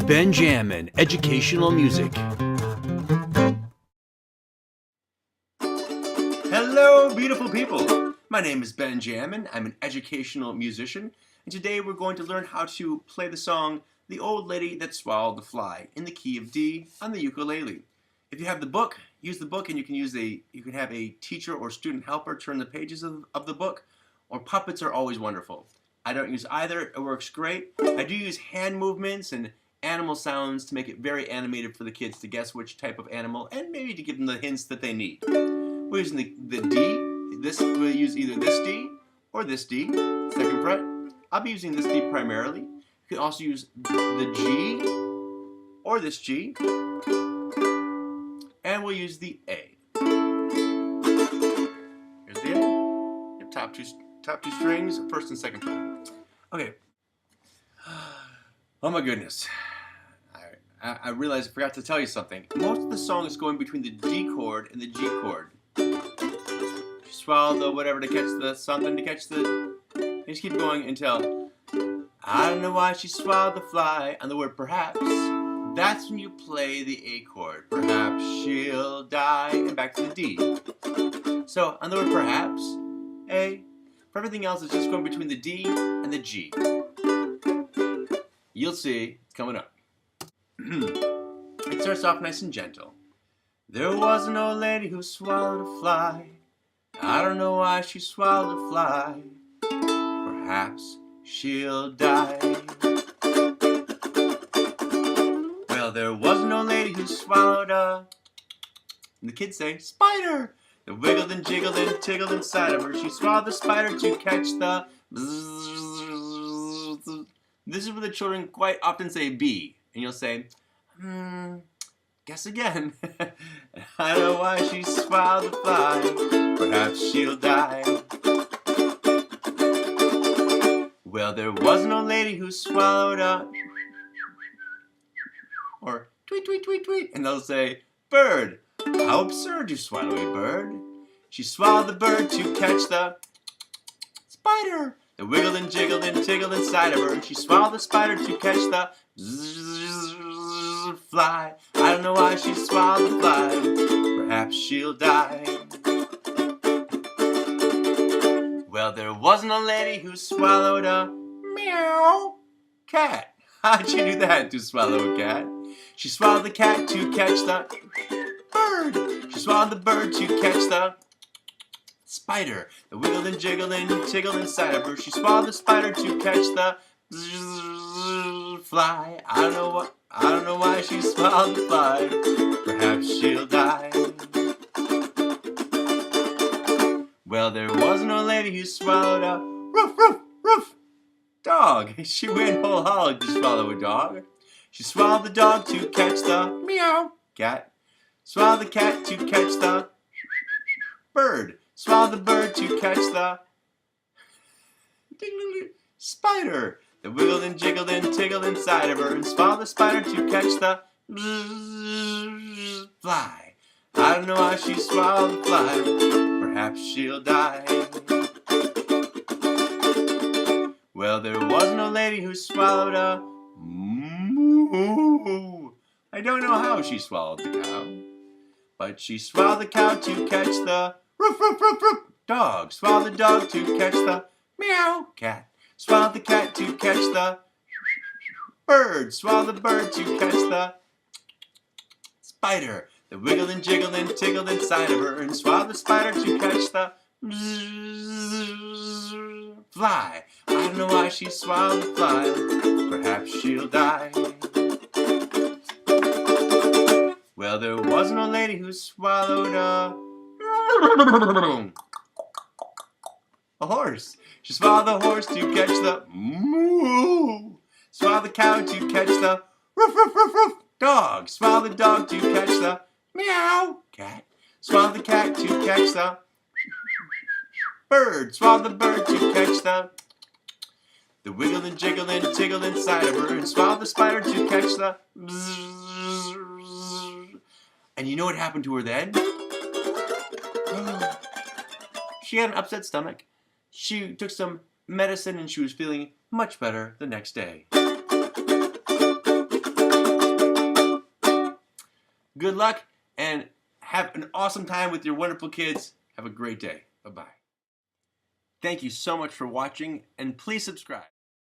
BenJammin, educational music. Hello, beautiful people. My name is BenJammin. I'm an educational musician, and today we're going to learn how to play the song "The Old Lady That Swallowed the Fly" in the key of D on the ukulele. If you have the book, use the book, and you can have a teacher or student helper turn the pages of the book, or puppets are always wonderful. I don't use either. It works great. I do use hand movements and animal sounds to make it very animated for the kids to guess which type of animal and maybe to give them the hints that they need. We're using the D. We'll use either this D or this D, second fret. I'll be using this D primarily. You can also use the G or this G. And we'll use the A. Here's the A. Your top two strings, first and second fret. Okay. Oh my goodness. I realized I forgot to tell you something. Most of the song is going between the D chord and the G chord. You swallow the whatever to catch the something to catch the... You just keep going until... I don't know why she swallowed the fly on the word perhaps. That's when you play the A chord. Perhaps she'll die, and back to the D. So on the word perhaps, A. For everything else, it's just going between the D and the G. You'll see, it's coming up. It starts off nice and gentle. There was an old lady who swallowed a fly. I don't know why she swallowed a fly. Perhaps she'll die. Well, there was an old lady who swallowed a... And the kids say, spider! That wiggled and jiggled and tickled inside of her. She swallowed the spider to catch the... This is where the children quite often say B. And you'll say, guess again. I don't know why she swallowed the fly. Perhaps she'll die. Well, there was an old lady who swallowed a... Or tweet, tweet, tweet, tweet. And they'll say, bird. How absurd, you swallow a bird. She swallowed the bird to catch the... Spider. That wiggled and jiggled and tickled inside of her. And she swallowed the spider to catch the... Fly. I don't know why she swallowed the fly. Perhaps she'll die. Well, there wasn't a lady who swallowed a meow cat. How'd she do that to swallow a cat? She swallowed the cat to catch the bird. She swallowed the bird to catch the spider. That wiggled and jiggled and tickled inside of her. She swallowed the spider to catch the fly. I don't know why she swallowed the fly. Perhaps she'll die. Well, there was an old lady who swallowed a roof, roof, roof dog. She went whole hog to swallow a dog. She swallowed the dog to catch the meow cat. Swallowed the cat to catch the bird. Swallowed the bird to catch the spider. That wiggled and jiggled and tickled inside of her. And swallowed the spider to catch the fly. I don't know why she swallowed the fly. Perhaps she'll die. Well, there was no lady who swallowed a moo. I don't know how she swallowed the cow, but she swallowed the cow to catch the roof, roof, roof, roof dog. Swallowed the dog to catch the meow cat. Swallowed the cat to catch the bird. Swallowed the bird to catch the spider. That wiggled and jiggled and tickled inside of her. And swallowed the spider to catch the fly. I don't know why she swallowed the fly. Perhaps she'll die. Well, there was an old lady who swallowed a horse. She swallowed the horse to catch the moo. Swallowed the cow to catch the roof, roof, roof, roof dog. Swallowed the dog to catch the meow cat. Swallowed the cat to catch the bird. Swallowed the bird to catch the wiggled and jiggled and tickled inside of her. And swallowed the spider to catch the and you know what happened to her then? She had an upset stomach. She took some medicine and she was feeling much better the next day. Good luck and have an awesome time with your wonderful kids. Have a great day. Bye-bye. Thank you so much for watching, and please subscribe.